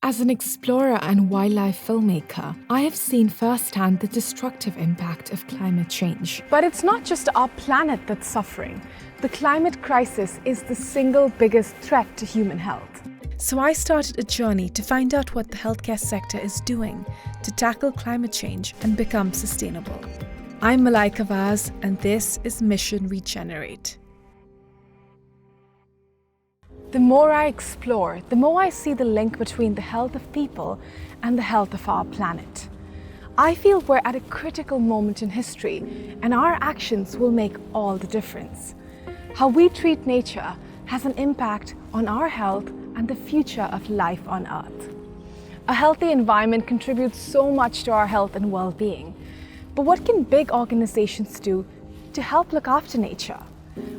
As an explorer and wildlife filmmaker, I have seen firsthand the destructive impact of climate change. But it's not just our planet that's suffering. The climate crisis is the single biggest threat to human health. So I started a journey to find out what the healthcare sector is doing to tackle climate change and become sustainable. I'm Malaika Vaz, and this is Mission Regenerate. The more I explore, the more I see the link between the health of people and the health of our planet. I feel we're at a critical moment in history, and our actions will make all the difference. How we treat nature has an impact on our health and the future of life on Earth. A healthy environment contributes so much to our health and well-being. But what can big organizations do to help look after nature?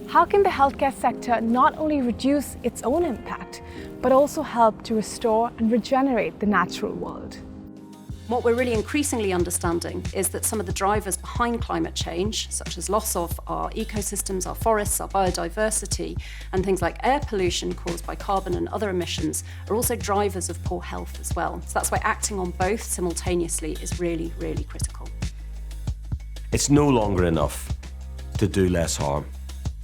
How can the healthcare sector not only reduce its own impact, but also help to restore and regenerate the natural world? What we're really increasingly understanding is that some of the drivers behind climate change, such as loss of our ecosystems, our forests, our biodiversity, and things like air pollution caused by carbon and other emissions, are also drivers of poor health as well. So that's why acting on both simultaneously is really, really critical. It's no longer enough to do less harm.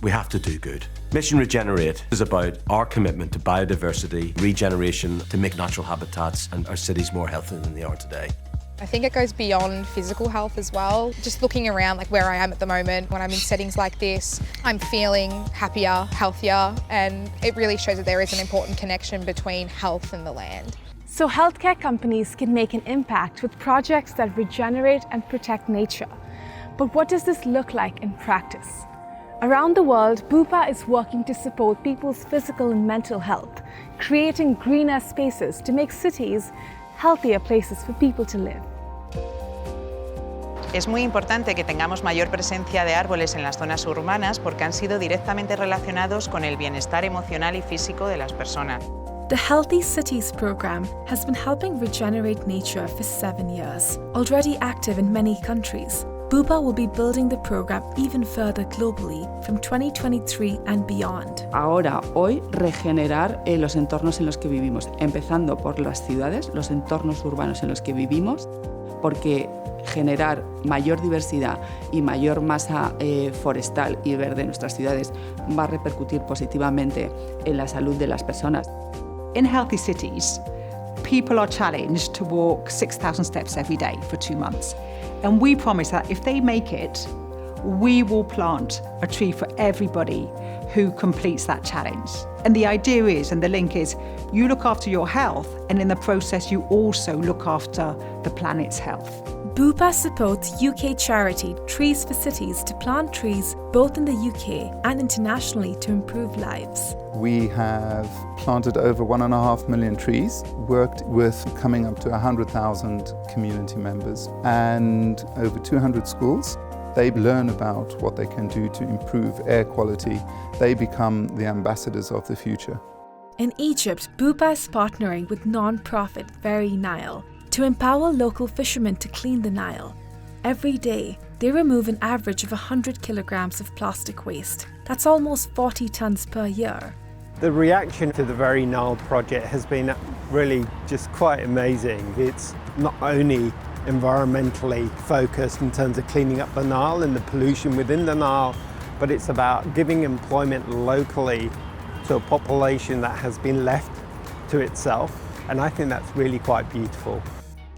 We have to do good. Mission Regenerate is about our commitment to biodiversity, regeneration, to make natural habitats and our cities more healthy than they are today. I think it goes beyond physical health as well. Just looking around like where I am at the moment, when I'm in settings like this, I'm feeling happier, healthier, and it really shows that there is an important connection between health and the land. So healthcare companies can make an impact with projects that regenerate and protect nature. But what does this look like in practice? Around the world, Bupa is working to support people's physical and mental health, creating greener spaces to make cities healthier places for people to live. Es muy importante que tengamos mayor presencia de árboles en las zonas urbanas porque han sido directamente relacionados con el bienestar emocional y físico de las personas. The Healthy Cities program has been helping regenerate nature for 7 years. Already active in many countries, Bupa will be building the program even further globally from 2023 and beyond. Ahora, hoy, regenerar los entornos en los que vivimos, empezando por las ciudades, los entornos urbanos en los que vivimos, porque generar mayor diversidad y mayor masa forestal y verde en nuestras ciudades va a repercutir positivamente en la salud de las personas. In Healthy Cities, people are challenged to walk 6,000 steps every day for 2 months. And we promise that if they make it, we will plant a tree for everybody who completes that challenge. And the idea is, and the link is, you look after your health, and in the process, you also look after the planet's health. Bupa supports UK charity Trees for Cities to plant trees both in the UK and internationally to improve lives. We have planted over 1.5 million trees, worked with coming up to 100,000 community members and over 200 schools. They learn about what they can do to improve air quality. They become the ambassadors of the future. In Egypt, Bupa is partnering with non-profit Very Nile to empower local fishermen to clean the Nile. Every day, they remove an average of 100 kilograms of plastic waste. That's almost 40 tons per year. The reaction to the Very Nile project has been really just quite amazing. It's not only environmentally focused in terms of cleaning up the Nile and the pollution within the Nile, but it's about giving employment locally to a population that has been left to itself, and I think that's really quite beautiful.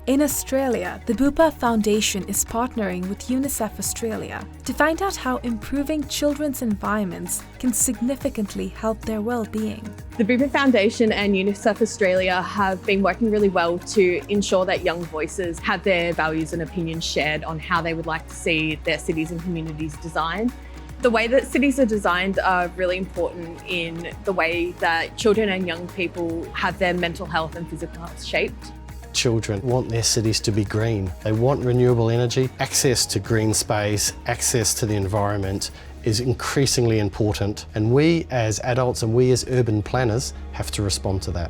In Australia, the Bupa Foundation is partnering with UNICEF Australia to find out how improving children's environments can significantly help their well-being. The Bupa Foundation and UNICEF Australia have been working really well to ensure that young voices have their values and opinions shared on how they would like to see their cities and communities designed. The way that cities are designed are really important in the way that children and young people have their mental health and physical health shaped. Children want their cities to be green. They want renewable energy. Access to green space, access to the environment is increasingly important, and we as adults and we as urban planners have to respond to that.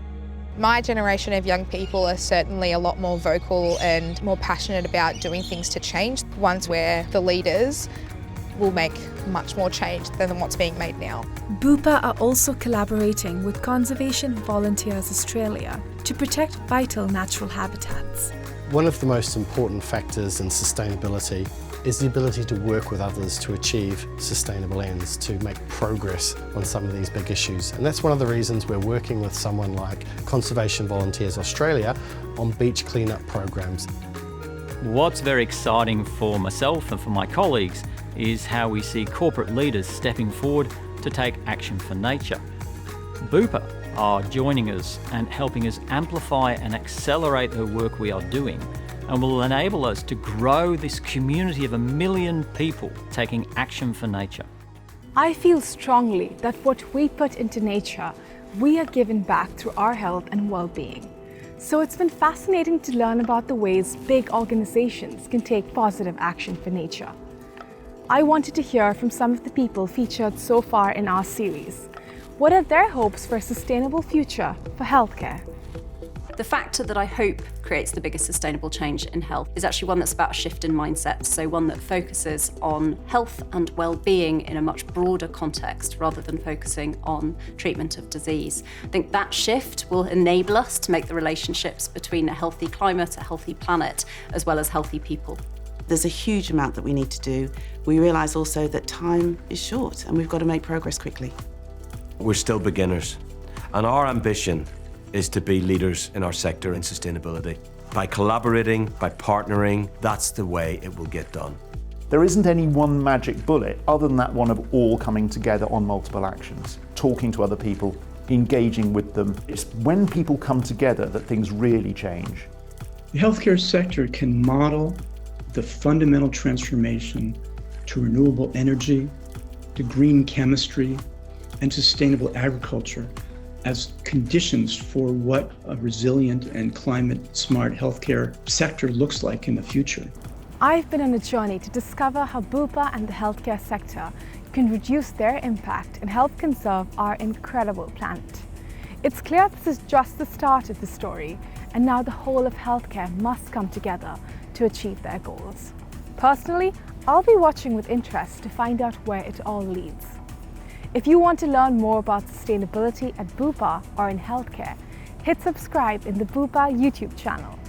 My generation of young people are certainly a lot more vocal and more passionate about doing things to change. Once we're the leaders, will make much more change than what's being made now. Bupa are also collaborating with Conservation Volunteers Australia to protect vital natural habitats. One of the most important factors in sustainability is the ability to work with others to achieve sustainable ends, to make progress on some of these big issues. And that's one of the reasons we're working with someone like Conservation Volunteers Australia on beach cleanup programs. What's very exciting for myself and for my colleagues is how we see corporate leaders stepping forward to take action for nature. Bupa are joining us and helping us amplify and accelerate the work we are doing, and will enable us to grow this community of 1 million people taking action for nature. I feel strongly that what we put into nature, we are given back through our health and well-being. So it's been fascinating to learn about the ways big organizations can take positive action for nature. I wanted to hear from some of the people featured so far in our series. What are their hopes for a sustainable future for healthcare? The factor that I hope creates the biggest sustainable change in health is actually one that's about a shift in mindset, so one that focuses on health and well-being in a much broader context rather than focusing on treatment of disease. I think that shift will enable us to make the relationships between a healthy climate, a healthy planet, as well as healthy people. There's a huge amount that we need to do. We realise also that time is short and we've got to make progress quickly. We're still beginners, and our ambition is to be leaders in our sector in sustainability. By collaborating, by partnering, that's the way it will get done. There isn't any one magic bullet other than that one of all coming together on multiple actions, talking to other people, engaging with them. It's when people come together that things really change. The healthcare sector can model the fundamental transformation to renewable energy, to green chemistry, and sustainable agriculture as conditions for what a resilient and climate-smart healthcare sector looks like in the future. I've been on a journey to discover how Bupa and the healthcare sector can reduce their impact and help conserve our incredible planet. It's clear this is just the start of the story, and now the whole of healthcare must come together to achieve their goals. Personally, I'll be watching with interest to find out where it all leads. If you want to learn more about sustainability at Bupa or in healthcare, hit subscribe in the Bupa YouTube channel.